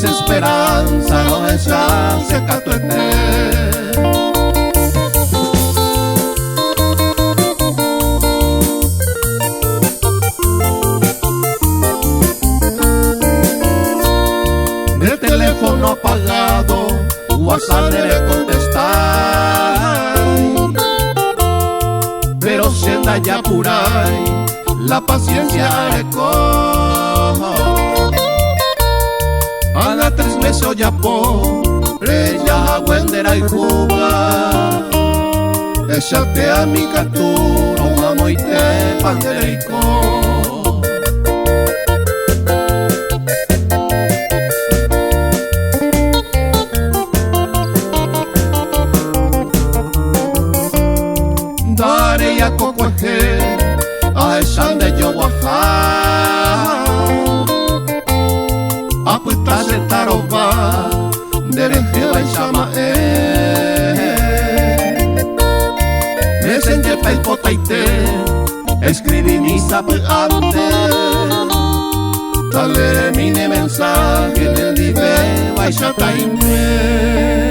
desesperanza no deshace catuete. El teléfono apagado, WhatsApp debe contestar, pero si anda ya por ahí, la paciencia recoge. A la 3 meses ya por ella Wendera y Juba, échate a mi caturo, amo y te pandereico. Dare ya cocoje a esa de yo guajá, a puta se taroba derecho y sama messenger pa hipotaite escribí mi sapeante, dale mi mensaje en el dive vaya taime.